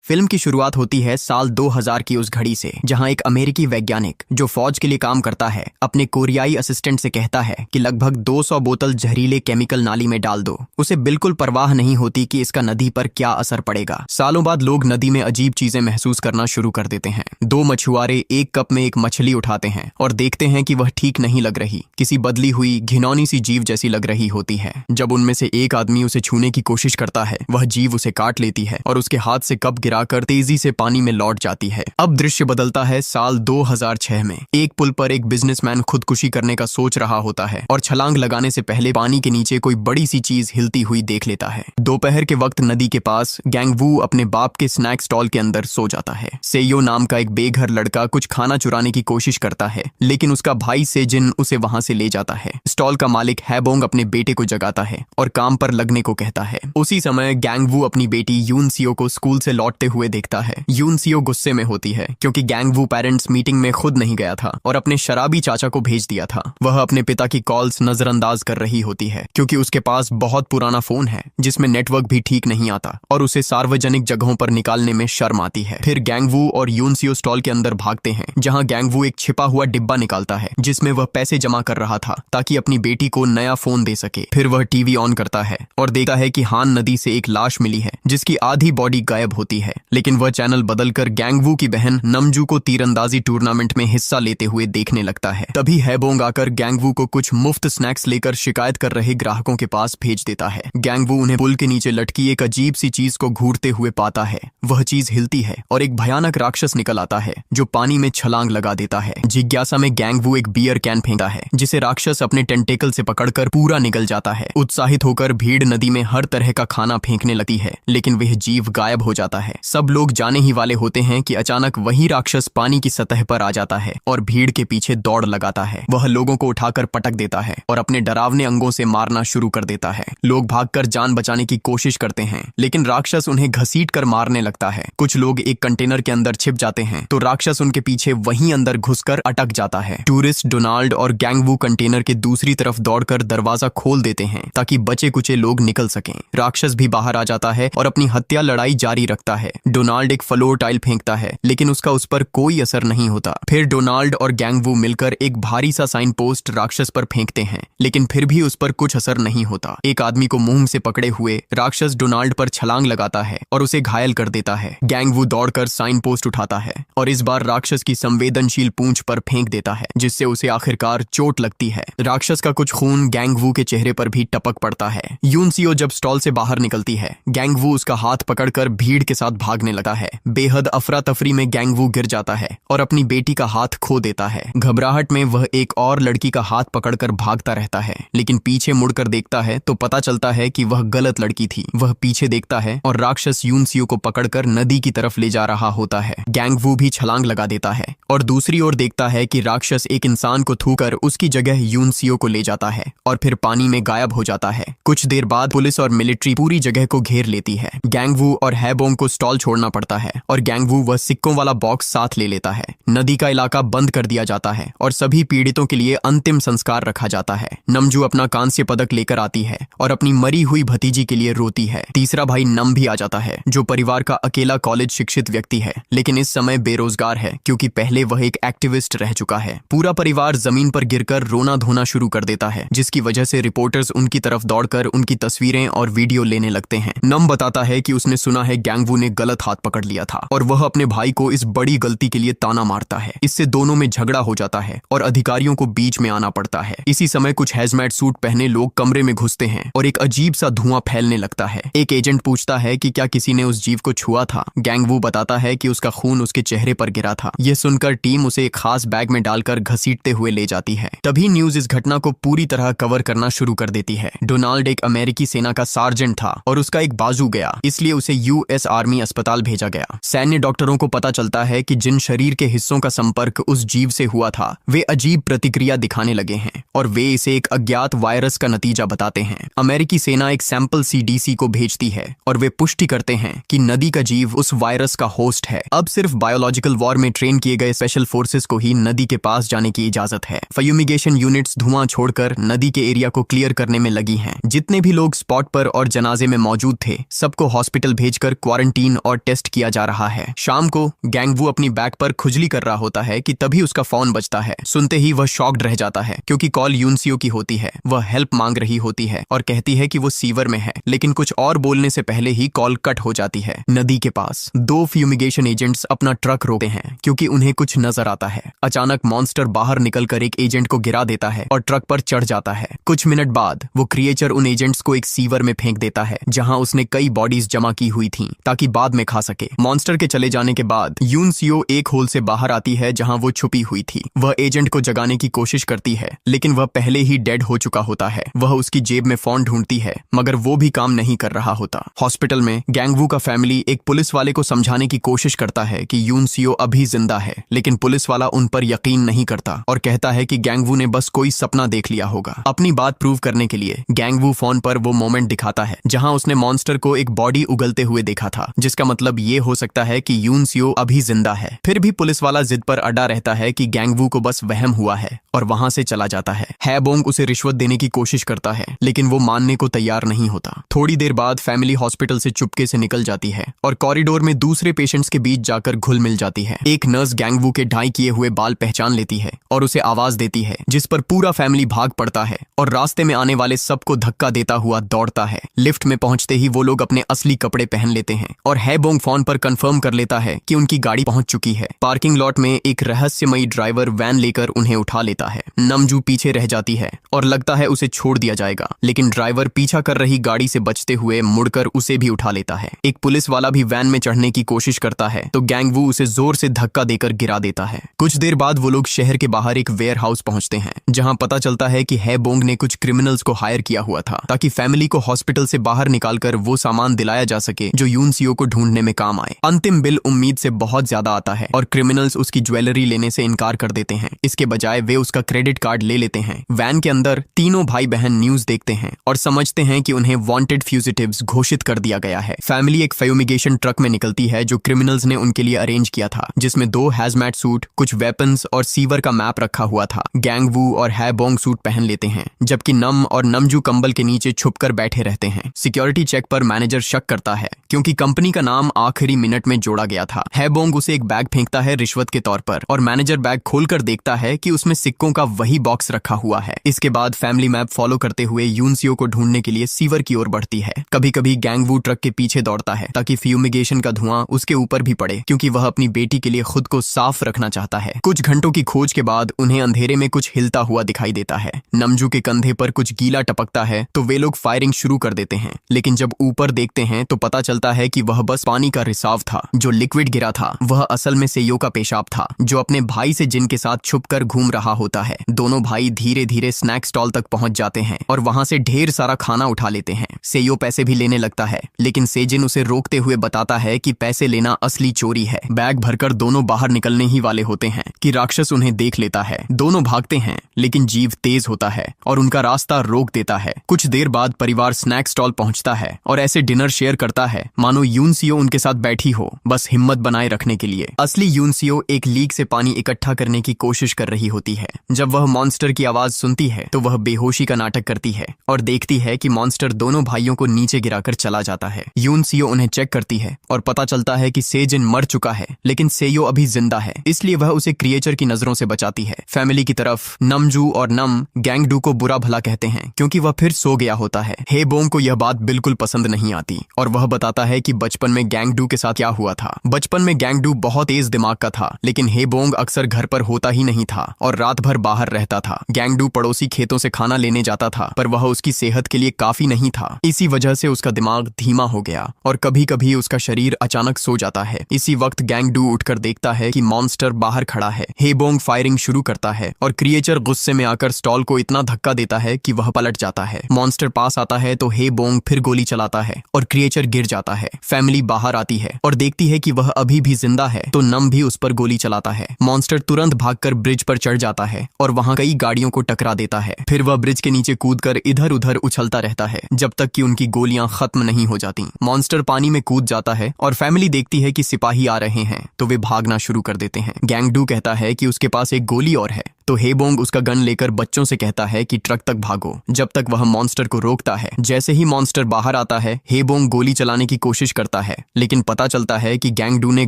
Film की शुरुआत होती है साल 2000 की उस घड़ी से, जहां एक अमेरिकी वैज्ञानिक जो फौज के लिए काम करता है अपने कोरियाई असिस्टेंट से कहता है कि लगभग 200 बोतल जहरीले केमिकल नाली में डाल दो। उसे बिल्कुल परवाह नहीं होती कि इसका नदी पर क्या असर पड़ेगा। सालों बाद लोग नदी में अजीब चीजें महसूस करना शुरू कर देते हैं। दो मछुआरे एक कप में एक मछली उठाते हैं और देखते हैं कि वह ठीक नहीं लग रही, किसी बदली हुई घिनौनी सी जीव जैसी लग रही होती है। जब उनमें से एक आदमी उसे छूने की कोशिश करता है, वह जीव उसे काट लेती है और उसके हाथ से कप गिराकर तेजी से पानी में लौट जाती है। अब दृश्य बदलता है साल 2006 में। एक पुल पर एक बिजनेसमैन खुदकुशी करने का सोच रहा होता है और छलांग लगाने से पहले पानी के नीचे कोई बड़ी सी चीज हिलती हुई देख लेता है। दोपहर के वक्त नदी के पास गैंग वू अपने बाप के स्नैक स्टॉल के अंदर सो जाता है। सेयो नाम का एक बेघर लड़का कुछ खाना चुराने की कोशिश करता है, लेकिन उसका भाई सेजिन उसे वहां से ले जाता है। स्टॉल का मालिक हैबोंग अपने बेटे को जगाता है और काम पर लगने को कहता है। उसी समय गैंग वू अपनी बेटी यून सियो को स्कूल से लौटते हुए देखता है। यून सियो गुस्से में होती है क्योंकि गैंग वू पेरेंट्स मीटिंग में खुद नहीं गया था और अपने शराबी चाचा को भेज दिया था। वह अपने पिता की कॉल्स नजरअंदाज कर रही होती है क्योंकि उसके पास बहुत पुराना फोन है जिसमें नेटवर्क भी ठीक नहीं आता और उसे सार्वजनिक जगहों पर निकालने में शर्म आती है। फिर गैंग वू और यून सियो स्टॉल के अंदर भागते हैं, जहां गैंग वू एक छिपा हुआ डिब्बा निकालता है जिसमें वह पैसे जमा कर रहा था ताकि अपनी बेटी को नया फोन दे सके। फिर वह टीवी ऑन करता है और देखता है कि हान नदी से एक लाश मिली है जिसकी आधी बॉडी गायब होती है, लेकिन वह चैनल बदलकर गैंग वू की बहन नमजू को तीरंदाजी टूर्नामेंट में हिस्सा लेते हुए देखने लगता है। तभी हैबोंग आकर गैंग वू को कुछ मुफ्त स्नैक्स लेकर शिकायत कर रहे ग्राहकों के पास भेज देता है। गैंग वू उन्हें पुल के नीचे लटकी एक अजीब सी चीज को घूरते हुए पाता है। वह चीज हिलती है और एक भयानक राक्षस निकल आता है जो पानी में छलांग लगा देता है। जिज्ञासा में गैंग वू एक बियर कैन फेंकता है जिसे राक्षस अपने टेंटेकल से पकड़कर पूरा निगल जाता है। उत्साहित होकर भीड़ नदी में हर तरह का खाना फेंकने लगती है, लेकिन वह जीव गायब हो जाता है। सब लोग जाने ही वाले होते हैं कि अचानक वही राक्षस पानी की सतह पर आ जाता है और भीड़ के पीछे दौड़ लगाता है। वह लोगों को उठाकर पटक देता है और अपने डरावने अंगों से मारना शुरू कर देता है। लोग भागकर जान बचाने की कोशिश करते हैं, लेकिन राक्षस उन्हें घसीटकर मारने लगता है। कुछ लोग एक कंटेनर के अंदर छिप जाते हैं तो राक्षस उनके पीछे वहीं अंदर घुसकर अटक जाता है। टूरिस्ट डोनाल्ड और गैंग वू कंटेनर के दूसरी तरफ दौड़कर दरवाजा खोल देते हैं ताकि बचे कुचे लोग निकल सकें। राक्षस भी बाहर आ जाता है और अपनी हत्या लड़ाई जारी रखता है। डोनाल्ड एक फ्लोर टाइल फेंकता है, लेकिन उसका उस पर कोई असर नहीं होता। फिर डोनाल्ड और गैंग वू मिलकर एक भारी सा साइन पोस्ट राक्षस पर फेंकते हैं, लेकिन फिर भी उस पर कुछ असर नहीं होता। एक आदमी को मुंह से पकड़े हुए राक्षस डोनाल्ड पर छलांग लगाता है और उसे घायल कर देता है। गैंग वू दौड़कर साइन पोस्ट उठाता है और इस बार राक्षस की संवेदनशील पूंछ पर फेंक देता है, जिससे उसे आखिरकार चोट लगती है। राक्षस का कुछ खून गैंग वू के चेहरे पर भी टपक पड़ता है। यून सियो जब स्टॉल से बाहर निकलती है, गैंग वू उसका हाथ पकड़कर भीड़ के साथ भागने लगा है। बेहद अफरा तफरी में गैंग वू गिर जाता है और अपनी बेटी का हाथ खो देता है। घबराहट में वह एक और लड़की का हाथ पकड़कर भागता रहता है, लेकिन पीछे मुड़कर देखता है तो पता चलता है कि वह गलत लड़की थी। वह पीछे देखता है और राक्षस यून सियो को पकड़कर नदी की तरफ ले जा रहा होता है। गैंग वू भी छलांग लगा देता है और दूसरी ओर देखता है कि राक्षस एक इंसान को थूकर उसकी जगह यून सियो को ले जाता है और फिर पानी में गायब हो जाता है। कुछ देर बाद पुलिस और मिलिट्री पूरी जगह को घेर लेती है। गैंग वू और हैबोंग को स्टॉल छोड़ना पड़ता है और गैंग वू वह सिक्कों वाला बॉक्स साथ ले लेता है। नदी का इलाका बंद कर दिया जाता है और सभी पीड़ितों के लिए अंतिम संस्कार रखा जाता है। नमजू अपना कांस्य पदक लेकर आती है और अपनी मरी हुई भतीजी के लिए रोती है। तीसरा भाई नम भी आ जाता है, जो परिवार का अकेला कॉलेज शिक्षित व्यक्ति है, लेकिन इस समय बेरोजगार है क्योंकि पहले वह एक एक्टिविस्ट रह चुका है। पूरा परिवार जमीन पर गिरकर रोना धोना शुरू कर देता है, जिसकी वजह से रिपोर्टर्स उनकी तरफ दौड़कर उनकी तस्वीरें और वीडियो लेने लगते हैं। नम बताता है कि उसने सुना है गैंग वू ने गलत हाथ पकड़ लिया था और वह अपने भाई को इस बड़ी गलती के लिए ताना मारता है। इससे दोनों में झगड़ा हो जाता है और अधिकारियों को बीच में आना पड़ता है। इसी समय कुछ हैजमैट सूट पहने लोग कमरे में घुसते हैं और एक अजीब सा धुआं फैलने लगता है। एक एजेंट पूछता है कि क्या किसी ने उस जीव को छुआ था। गैंग वू बताता है कि उसका खून उसके चेहरे पर गिरा था। यह सुनकर टीम उसे एक खास बैग में डालकर घसीटते हुए ले जाती है। तभी न्यूज इस घटना को पूरी तरह कवर करना शुरू कर देती है। डोनाल्ड एक अमेरिकी सेना का सार्जेंट था और उसका एक बाजू गया, इसलिए उसे यूएस आर्मी अस्पताल भेजा गया। सैन्य डॉक्टरों को पता चलता है कि जिन शरीर के हिस्सों का संपर्क उस जीव से हुआ था वे अजीब प्रतिक्रिया दिखाने लगे हैं और वे इसे एक अज्ञात वायरस का नतीजा बताते हैं। अमेरिकी सेना एक सैंपल सीडीसी को भेजती है और वे पुष्टि करते हैं कि नदी का जीव उस वायरस का होस्ट है। अब सिर्फ बायोलॉजिकल वॉर में ट्रेन किए गए स्पेशल फोर्सेस को ही नदी के पास जाने की इजाजत है। फ्यूमिगेशन यूनिट्स धुआं छोड़कर नदी के एरिया को क्लियर करने में लगी हैं। जितने भी लोग स्पॉट पर और जनाजे में मौजूद थे सबको हॉस्पिटल भेजकर क्वारंटीन रूटीन और टेस्ट किया जा रहा है। शाम को गैंगवू अपनी बैक पर खुजली कर रहा होता है कि तभी उसका फोन बजता है। सुनते ही वह शॉक्ड रह जाता है क्योंकि कॉल यूनसियो की होती है। वह हेल्प मांग रही होती है और कहती है कि वो सीवर में है, लेकिन कुछ और बोलने से पहले ही कॉल कट हो जाती है। नदी के पास 2 फ्यूमिगेशन एजेंट्स अपना ट्रक रोकते हैं क्योंकि उन्हें कुछ नजर आता है। अचानक मॉन्स्टर बाहर निकलकर एक एजेंट को गिरा देता है और ट्रक पर चढ़ जाता है। कुछ मिनट बाद वो क्रिएचर उन एजेंट्स को एक सीवर में फेंक देता है जहां उसने कई बॉडीज जमा की हुई थीं ताकि बाद में खा सके। मॉन्स्टर के चले जाने के बाद यूनसियो एक होल से बाहर आती है जहां वो छुपी हुई थी। वह एजेंट को जगाने की कोशिश करती है, लेकिन वह पहले ही डेड हो चुका होता है। वह उसकी जेब में फोन ढूंढती है, मगर वो भी काम नहीं कर रहा होता। हॉस्पिटल में गैंगवू का फैमिली एक पुलिस वाले को समझाने की कोशिश करता है कि यूनसियो अभी जिंदा है, लेकिन पुलिस वाला उन पर यकीन नहीं करता और कहता है कि गैंगवू ने बस कोई सपना देख लिया होगा। अपनी बात प्रूव करने के लिए गैंगवू फोन पर वो मोमेंट दिखाता है जहां उसने मॉन्स्टर को एक बॉडी उगलते हुए देखा था, जिसका मतलब ये हो सकता है कि यूनसियो अभी जिंदा है। फिर भी पुलिस वाला जिद पर अड़ा रहता है कि गैंगवू को बस वहम हुआ है और वहां से चला जाता है। हैबोंग उसे रिश्वत देने की कोशिश करता है, लेकिन वो मानने को तैयार नहीं होता। थोड़ी देर बाद फैमिली हॉस्पिटल से चुपके से निकल जाती है और कॉरिडोर में दूसरे पेशेंट्स के बीच जाकर घुल मिल जाती है। एक नर्स गैंगवू के ढाई किए हुए बाल पहचान लेती है और उसे आवाज देती है, जिस पर पूरा फैमिली भाग पड़ता है और रास्ते में आने वाले सबको धक्का देता हुआ दौड़ता है। लिफ्ट में पहुंचते ही वो लोग अपने असली कपड़े पहन लेते हैं और हैबोंग फोन पर कंफर्म कर लेता है कि उनकी गाड़ी पहुंच चुकी है। पार्किंग लॉट में एक रहस्यमयी ड्राइवर वैन लेकर उन्हें उठा लेता है। नमजू पीछे रह जाती है और लगता है उसे छोड़ दिया जाएगा, लेकिन ड्राइवर पीछा कर रही गाड़ी से बचते हुए मुड़कर उसे भी उठा लेता है। एक पुलिस वाला भी वैन में चढ़ने की कोशिश करता है तो गैंगवू उसे जोर से धक्का देकर गिरा देता है। कुछ देर बाद वो लोग शहर के बाहर एक वेयर हाउस पहुंचते हैं जहां पता चलता है कि हैबोंग ने कुछ क्रिमिनल्स को हायर किया हुआ था ताकि फैमिली को हॉस्पिटल से बाहर निकालकर वो सामान दिलाया जा सके जो यूनसियो को ढूंढने में काम आए। अंतिम बिल उम्मीद से बहुत ज्यादा आता है और क्रिमिनल्स उसकी ज्वेलरी लेने से इनकार कर देते हैं। इसके बजाय वे उसका क्रेडिट कार्ड ले लेते हैं। वैन के अंदर तीनों भाई बहन न्यूज देखते हैं और समझते हैं कि उन्हें वांटेड फ्यूजिटिव्स घोषित कर दिया गया है। फैमिली एक फ्यूमिगेशन ट्रक में निकलती है जो क्रिमिनल्स ने उनके लिए अरेंज किया था, जिसमें 2 हैजमैट सूट, कुछ वेपन्स और सीवर का मैप रखा हुआ था। गैंगवू और हैबोंग सूट पहन लेते हैं, जबकि नम और नमजू कंबल के नीचे छुपकर बैठे रहते हैं। सिक्योरिटी चेक पर मैनेजर शक करता है क्योंकि कंपनी का नाम आखिरी मिनट में जोड़ा गया था। हैबोंग उसे एक बैग फेंकता है रिश्वत के तौर पर और मैनेजर बैग खोलकर देखता है कि उसमें सिक्कों का वही बॉक्स रखा हुआ है। इसके बाद फैमिली मैप फॉलो करते हुए यूनसियो को ढूंढने के लिए सीवर की ओर बढ़ती है। कभी कभी गैंगवू ट्रक के पीछे दौड़ता है ताकि फ्यूमिगेशन का धुआं उसके ऊपर भी पड़े, क्योंकि वह अपनी बेटी के लिए खुद को साफ रखना चाहता है। कुछ घंटों की खोज के बाद उन्हें अंधेरे में कुछ हिलता हुआ दिखाई देता है। नमजू के कंधे पर कुछ गीला टपकता है तो वे लोग फायरिंग शुरू कर देते हैं, लेकिन जब ऊपर देखते हैं तो पता चलता है कि वह बस पानी का रिसाव था। जो लिक्विड गिरा था वह असल में सेयो का पेशाब था, जो अपने भाई से जिन के साथ छुपकर घूम रहा होता है। दोनों भाई धीरे धीरे स्नैक स्टॉल तक पहुंच जाते हैं और वहां से ढेर सारा खाना उठा लेते हैं। सेयो पैसे भी लेने लगता है, लेकिन सेजिन उसे रोकते हुए बताता है कि पैसे लेना असली चोरी है। बैग भरकर दोनों बाहर निकलने ही वाले होते हैं कि राक्षस उन्हें देख लेता है। दोनों भागते हैं, लेकिन जीव तेज होता है और उनका रास्ता रोक देता है। कुछ देर बाद परिवार स्नैक स्टॉल पहुंचता है और ऐसे डिनर शेयर करता है मानो यूनसियो उनके साथ बैठी हो, बस हिम्मत बनाए रखने के लिए। असली यूनसियो एक लीक से पानी इकट्ठा करने की कोशिश कर रही होती है। जब वह मॉन्स्टर की आवाज सुनती है तो वह बेहोशी का नाटक करती है और देखती है कि मॉन्स्टर दोनों भाइयों को नीचे गिराकर चला जाता है। यूनसियो उन्हें चेक करती है और पता चलता है कि सेजिन मर चुका है, लेकिन सेयो अभी जिंदा है, इसलिए वह उसे क्रिएचर की नजरों से बचाती है। फैमिली की तरफ नमजू और नम गैंगडू को बुरा भला कहते हैं क्योंकि वह फिर सो गया होता है। हैबोंग को यह बात बिल्कुल पसंद नहीं आती और वह बताता है कि बचपन में गैंगडू के साथ क्या हुआ था। बचपन में गैंगडू बहुत तेज दिमाग का था, लेकिन हैबोंग अक्सर घर पर होता ही नहीं था और रात भर बाहर रहता था। गैंगडू पड़ोसी खेतों से खाना लेने जाता था, पर वह उसकी सेहत के लिए काफी नहीं था। इसी वजह से उसका दिमाग धीमा हो गया और कभी कभी उसका शरीर अचानक सो जाता है। इसी वक्त गैंगडू उठकर देखता है कि मॉन्स्टर बाहर खड़ा है। हैबोंग फायरिंग शुरू करता है और क्रिएचर गुस्से में आकर स्टॉल को इतना धक्का देता है कि वह पलट जाता है। मॉन्स्टर पास आता है तो हैबोंग फिर गोली चलाता है और क्रिएचर गिर जाता है। फैमिली बाहर आती है और देखती है कि वह अभी भी जिंदा है, तो नम भी उस पर गोली चलाता है। मॉन्स्टर तुरंत भागकर ब्रिज पर चढ़ जाता है और वहां कई गाड़ियों को टकरा देता है। फिर वह ब्रिज के नीचे कूदकर इधर उधर उछलता रहता है जब तक कि उनकी गोलियां खत्म नहीं हो जाती। मॉन्स्टर पानी में कूद जाता है और फैमिली देखती है कि सिपाही आ रहे हैं तो वे भागना शुरू कर देते हैं। गैंगडू कहता है कि उसके पास एक गोली और है, तो हेबोंग उसका गन लेकर बच्चों से कहता है कि ट्रक तक भागो, जब तक वह मॉन्स्टर को रोकता है। जैसे ही मॉन्स्टर बाहर आता है, हेबोंग गोली चलाने की कोशिश करता है, लेकिन पता चलता है कि गैंगडू ने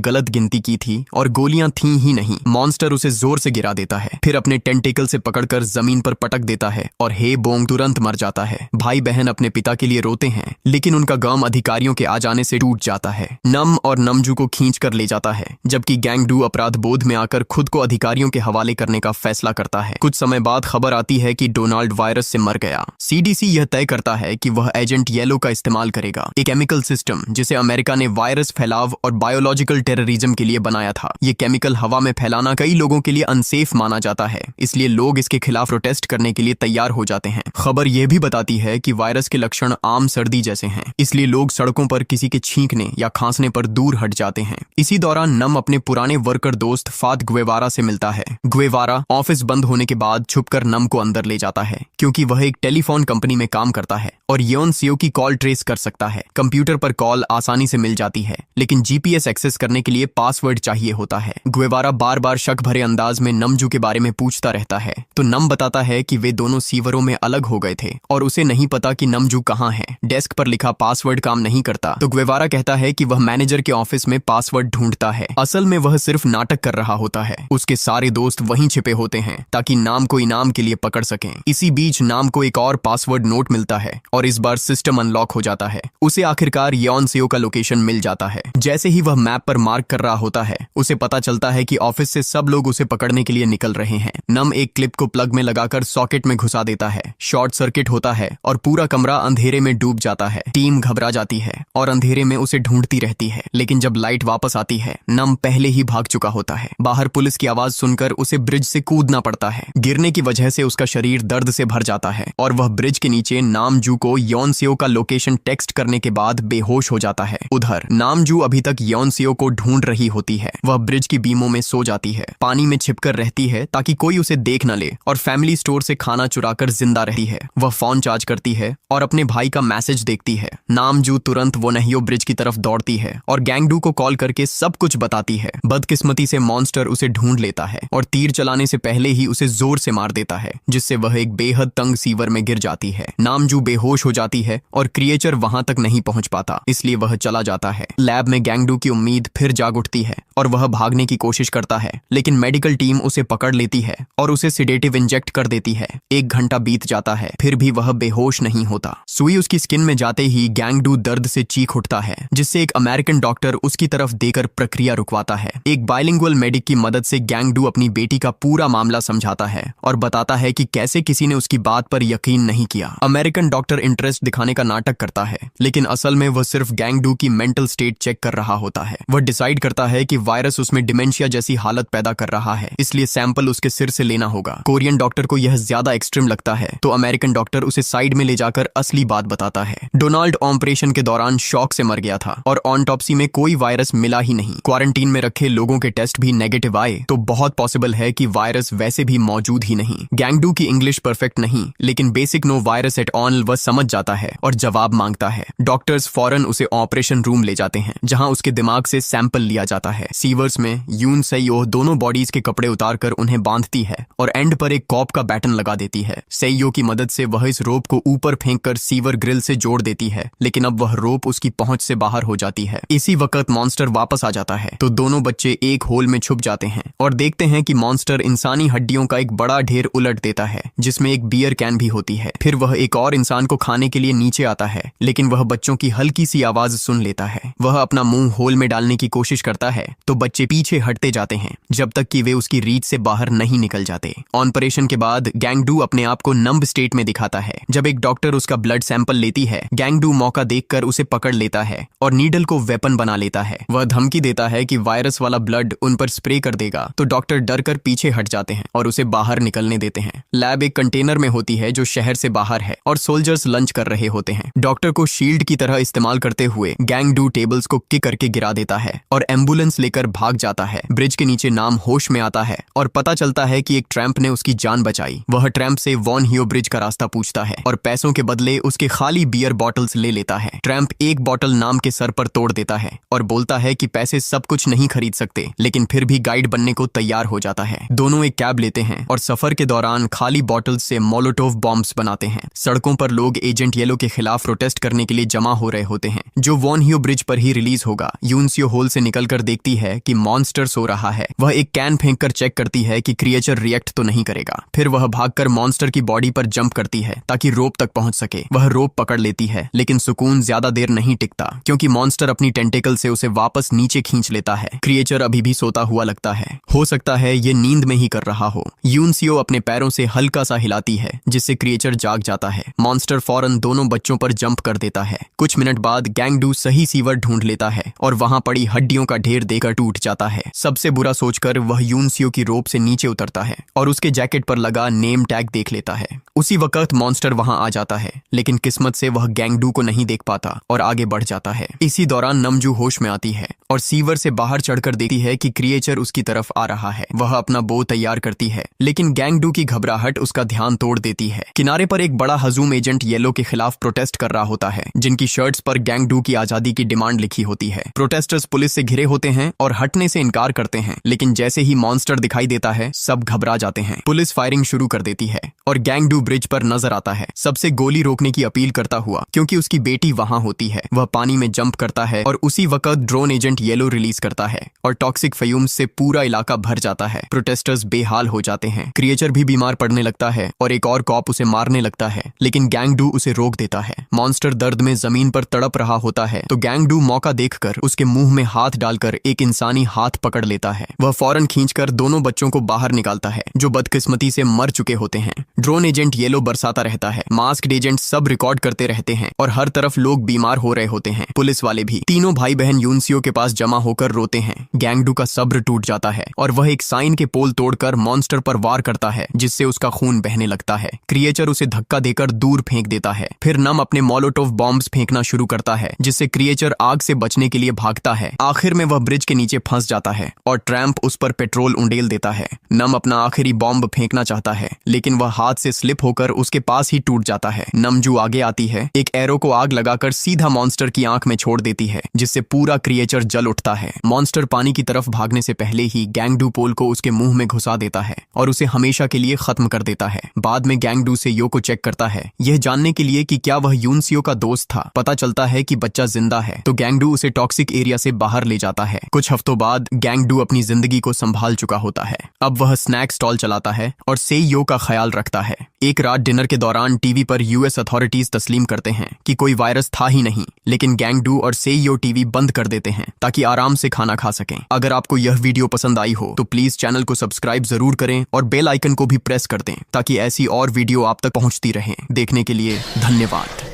गलत गिनती की थी और गोलियां थी ही नहीं। मॉन्स्टर उसे जोर से गिरा देता है, फिर अपने टेंटिकल से पकड़कर जमीन पर पटक देता है और हेबोंग तुरंत मर जाता है। भाई बहन अपने पिता के लिए रोते हैं, लेकिन उनका गम अधिकारियों के आ जाने से टूट जाता है। नम और नमजू को खींच कर ले जाता है, जबकि गैंगडू अपराध बोध में आकर खुद को अधिकारियों के हवाले करने का फैसला करता है। कुछ समय बाद खबर आती है कि डोनाल्ड वायरस से मर गया। सीडीसी यह तय करता है कि वह एजेंट येलो का इस्तेमाल करेगा, एक केमिकल सिस्टम जिसे अमेरिका ने वायरस फैलाव और बायोलॉजिकल टेररिज्म के लिए बनाया था। ये केमिकल हवा में फैलाना कई लोगों के लिए अनसेफ माना जाता है, इसलिए लोग इसके खिलाफ प्रोटेस्ट करने के लिए तैयार हो जाते हैं। खबर यह भी बताती है कि वायरस के लक्षण आम सर्दी जैसे हैं, इसलिए लोग सड़कों पर किसी के छींकने या खांसने पर दूर हट जाते हैं। इसी दौरान नम अपने पुराने वर्कर दोस्त फाद गुएवारा से मिलता है। गुएवारा ऑफिस बंद होने के बाद छुपकर नम को अंदर ले जाता है, क्योंकि वह एक टेलीफोन कंपनी में काम करता है और योनसियो की कॉल ट्रेस कर सकता है। कंप्यूटर पर कॉल आसानी से मिल जाती है, लेकिन जीपीएस एक्सेस करने के लिए पासवर्ड चाहिए होता है। गुएवारा बार बार शक भरे अंदाज में नमजू के बारे में पूछता रहता है, तो नम बताता है कि वे दोनों सीवरों में अलग हो गए थे और उसे नहीं पता कि नमजू कहाँ है। डेस्क पर लिखा पासवर्ड काम नहीं करता, तो गुएवारा कहता है कि वह मैनेजर के ऑफिस में पासवर्ड ढूंढता है। असल में वह सिर्फ नाटक कर रहा होता है। उसके सारे दोस्त वहीं छिपे होते हैं ताकि नाम को इनाम के लिए पकड़ सकें। इसी बीच नाम को एक और पासवर्ड नोट मिलता है और इस बार सिस्टम अनलॉक हो जाता है। उसे आखिरकार योनसियो का लोकेशन मिल जाता है। जैसे ही वह मैप पर मार्क कर रहा होता है, उसे पता चलता है कि ऑफिस से सब लोग उसे पकड़ने के लिए निकल रहे हैं। नम एक क्लिप को प्लग में लगाकर सॉकेट में घुसा देता है। शॉर्ट सर्किट होता है और पूरा कमरा अंधेरे में डूब जाता है। टीम घबरा जाती है और अंधेरे में उसे ढूंढती रहती है, लेकिन जब लाइट वापस आती है, नम पहले ही भाग चुका होता है। बाहर पुलिस की आवाज सुनकर उसे ब्रिज से कूदना पड़ता है। गिरने की वजह से उसका शरीर दर्द से भर जाता है और वह ब्रिज के नीचे नामजू को योनसियो का लोकेशन टेक्स्ट करने के बाद बेहोश हो जाता है। उधर नामजू अभी तक योनसियो को ढूंढ रही होती है। वह ब्रिज की बीमों में सो जाती है, पानी में छिपकर रहती है ताकि कोई उसे देख न ले, और फैमिली स्टोर से खाना चुराकर जिंदा रहती है। वह फोन चार्ज करती है और अपने भाई का मैसेज देखती है। नामजू तुरंत वोनहियो ब्रिज की तरफ दौड़ती है और गैंगडू को कॉल करके सब कुछ बताती है। बदकिस्मती से मॉन्स्टर उसे ढूंढ लेता है और तीर चलाने से पहले ही उसे जोर से मार देता है, जिससे वह एक बेहद तंग सीवर में गिर जाती है। नामजू बेहोश हो जाती है और क्रिएचर वहां तक नहीं पहुंच पाता, इसलिए वह चला जाता है। लैब में गैंगडू की उम्मीद फिर जाग उठती है और वह भागने की कोशिश करता है, लेकिन मेडिकल टीम उसे पकड़ लेती है और उसे सिडेटिव इंजेक्ट कर देती है। 1 घंटा बीत जाता है, फिर भी वह बेहोश नहीं होता। सुई उसकी स्किन में जाते ही गैंगडू दर्द से चीख उठता है, जिससे एक अमेरिकन डॉक्टर उसकी तरफ देकर प्रक्रिया रुकवाता है। एक बाइलिंगुअल मेडिक की मदद से गैंगडू अपनी बेटी का पूरा मामला समझाता है और बताता है कि कैसे किसी ने उसकी बात पर यकीन नहीं किया। अमेरिकन डॉक्टर इंटरेस्ट दिखाने का नाटक करता है, लेकिन असल में वह सिर्फ गैंगडू की मेंटल स्टेट चेक कर रहा होता है। वह डिसाइड करता है कि वायरस उसमें डिमेंशिया जैसी हालत पैदा कर रहा है, इसलिए सैंपल उसके सिर से लेना होगा। कोरियन डॉक्टर को यह ज्यादा एक्सट्रीम लगता है, तो अमेरिकन डॉक्टर उसे साइड में ले जाकर असली बात बताता है। डोनाल्ड ऑपरेशन के दौरान शॉक से मर गया था और ऑटोप्सी में कोई वायरस मिला ही नहीं। क्वारंटीन में रखे लोगों के टेस्ट भी नेगेटिव आए, तो बहुत पॉसिबल है कि वायरस वैसे भी मौजूद ही नहीं। गैंगडू की इंग्लिश परफेक्ट नहीं, लेकिन basic no virus at all वह समझ जाता है और जवाब मांगता है। डॉक्टर्स फौरन उसे ऑपरेशन रूम ले जाते हैं, जहां उसके दिमाग से सैंपल लिया जाता है। सीवर्स में यून सेयो दोनों बॉडीज के कपड़े उतारकर उन्हें बांधती है और एंड पर एक कॉप का बैटन लगा देती है। सेयो की मदद से वह इस रोप को ऊपर फेंककर सीवर ग्रिल से जोड़ देती है, लेकिन अब वह रोप उसकी पहुंच से बाहर हो जाती है। इसी वक्त मॉन्स्टर वापस आ जाता है, तो दोनों बच्चे एक होल में छुप जाते हैं और देखते हैं कि मॉन्स्टर इंसानी हड्डियों का एक बड़ा ढेर उलट देता है, जिसमें एक बियर कैन भी होती है। फिर वह एक और इंसान को खाने के लिए नीचे आता है, लेकिन वह बच्चों की हल्की सी आवाज सुन लेता है। वह अपना मुंह होल में डालने की कोशिश करता है, तो बच्चे पीछे हटते जाते हैं जब तक कि वे उसकी रीच से बाहर नहीं निकल जाते। ऑपरेशन के बाद गैंगडू अपने आप को नम्ब स्टेट में दिखाता है। जब एक डॉक्टर उसका ब्लड सैंपल लेती है, गैंगडू मौका देखकर उसे पकड़ लेता है और नीडल को वेपन बना लेता है। वह धमकी देता है कि वायरस वाला ब्लड उन पर स्प्रे कर देगा, तो डॉक्टर डर कर पीछे हट जाते हैं और उसे बाहर निकलने देते हैं। लैब एक कंटेनर में होती है जो शहर से बाहर है और सोल्जर्स लंच कर रहे होते हैं। डॉक्टर को शील्ड की तरह इस्तेमाल करते हुए गैंगडू टेबल्स को किक करके गिरा देता है और एम्बुलेंस लेकर भाग जाता है। ब्रिज के नीचे नाम होश में आता है और पता चलता है कि एक ट्रैम्प ने उसकी जान बचाई। वह ट्रैम्प से वोनहियो ब्रिज का रास्ता पूछता है और पैसों के बदले उसके खाली बियर बॉटल्स ले लेता है। ट्रैम्प एक बॉटल नाम के सर पर तोड़ देता है और बोलता है कि पैसे सब कुछ नहीं खरीद सकते, लेकिन फिर भी गाइड बनने को तैयार हो जाता है। दोनों एक कैब लेते हैं और सफर के दौरान खाली बॉटल्स से मोलोटोव बॉम्ब्स बनाते हैं। सड़कों पर लोग एजेंट येलो के खिलाफ प्रोटेस्ट करने के लिए जमा हो रहे होते हैं, जो वॉन ह्यू ब्रिज पर ही रिलीज होगा। यूनसियो होल से निकलकर देखती है कि मॉन्स्टर सो रहा है। वह एक कैन फेंककर चेक करती है कि क्रिएचर रिएक्ट तो नहीं करेगा। फिर वह भागकर मॉन्स्टर की बॉडी पर जंप करती है ताकि रोप तक पहुंच सके। वह रोप पकड़ लेती है, लेकिन सुकून ज्यादा देर नहीं टिकता, क्योंकि मॉन्स्टर अपनी टेंटेकल से उसे वापस नीचे खींच लेता है। क्रिएचर अभी भी सोता हुआ लगता है, हो सकता है ये नींद में ही कर रहा हो। यूनसियो अपने पैरों से हल्का सा हिलाती है, जिससे क्रिएचर जाग जाता है। मॉन्स्टर फौरन दोनों बच्चों पर जंप कर देता है। कुछ मिनट बाद गैंगडू सही सीवर ढूंढ लेता है और वहां पड़ी हड्डियों का ढेर देकर टूट जाता है। सबसे बुरा सोचकर वह यूनसियो की रोप से नीचे उतरता है और उसके जैकेट पर लगा नेम टैग देख लेता है। उसी वक्त मॉन्स्टर वहां आ जाता है, लेकिन किस्मत से वह गैंगडू को नहीं देख पाता और आगे बढ़ जाता है। इसी दौरान नमजू होश में आती है और सीवर से बाहर चढ़कर देखती है कि क्रिएचर उसकी तरफ आ रहा है। वह अपना बो तैयार करती है, लेकिन गैंगडू की घबराहट उसका ध्यान तोड़ देती है। किनारे पर एक बड़ा हजूम एजेंट येलो के खिलाफ प्रोटेस्ट कर रहा होता है, जिनकी शर्ट्स पर गैंगडू की आजादी की डिमांड लिखी होती है। प्रोटेस्टर्स पुलिस से घिरे होते हैं और हटने से इनकार करते हैं, लेकिन जैसे ही मॉन्स्टर दिखाई देता है सब घबरा जाते हैं। पुलिस फायरिंग शुरू कर देती है और गैंगडू ब्रिज पर नजर आता है, सबसे गोली रोकने की अपील करता हुआ, क्योंकि उसकी बेटी वहां होती है। वह पानी में जंप करता है और उसी वक्त ड्रोन एजेंट येलो रिलीज करता है और टॉक्सिक फ्यूम्स से पूरा इलाका भर जाता है। प्रोटेस्टर्स बेहाल हो जाते हैं। क्रिएचर भी बीमार पड़ने लगता है और एक और कॉप उसे मारने लगता है, लेकिन गैंगडू उसे रोक देता है। मॉन्स्टर दर्द में जमीन पर तड़प रहा होता है तो गैंगडू मौका देखकर उसके मुंह में हाथ डालकर एक इंसानी हाथ पकड़ लेता है। वह फौरन खींचकर दोनों बच्चों को बाहर निकालता है, जो बदकिस्मती से मर चुके होते हैं। ड्रोन एजेंट येलो बरसाता रहता है। मास्क्ड एजेंट सब रिकॉर्ड करते रहते हैं और हर तरफ लोग बीमार हो रहे होते हैं, पुलिस वाले भी। तीनों भाई बहन यूनसियो के पास जमा होकर रोते हैं। गैंगडू का सब्र टूट जाता है और वह एक साइन के पोल तोड़कर मॉन्स्टर पर वार करता है, जिससे उसका खून बहने लगता है। क्रिएचर उसे धक्का देकर दूर फेंक देता है। फिर नम अपने मोलोटोव बॉम्ब्स फेंकना शुरू करता है, जिससे क्रिएचर आग से बचने के लिए भागता है। आखिर में वह ब्रिज के नीचे फंस जाता है और ट्रैम्प उस पर पेट्रोल उंडेल देता है। नम अपना आखिरी बॉम्ब फेंकना चाहता है, लेकिन वह हाथ से स्लिप होकर उसके पास ही टूट जाता है। नमजू आगे आती है, एक एरो को आग लगाकर सीधा मॉन्स्टर की आंख में छोड़ देती है, जिससे पूरा क्रिएचर जल उठता है। मॉन्स्टर पानी की तरफ भागने से पहले ही गैंगडू पोल को उसके मुंह में घुसा देता है और उसे हमेशा के लिए खत्म कर देता है। बाद में गैंगडू से यो को चेक करता है, यह जानने के लिए कि क्या वह यूनसियो का दोस्त था। पता चलता है कि बच्चा जिंदा है, तो गैंगडू उसे टॉक्सिक एरिया से बाहर ले जाता है। कुछ हफ्तों बाद गैंगडू अपनी जिंदगी को संभाल चुका होता है। अब वह स्नैक स्टॉल चलाता है और सेइयो का ख्याल रखता है। एक रात डिनर के दौरान टीवी पर यूएस अथॉरिटीज तस्लीम करते हैं कि कोई वायरस था ही नहीं, लेकिन गैंगडू और सेइयो टीवी बंद कर देते हैं ताकि आराम से खाना खा सकें। अगर आपको यह वीडियो पसंद आई हो तो प्लीज चैनल को सब्सक्राइब जरूर करें और बेल आइकन को भी प्रेस कर दें, ताकि ऐसी और वीडियो आप तक पहुंचती रहे। देखने के लिए धन्यवाद।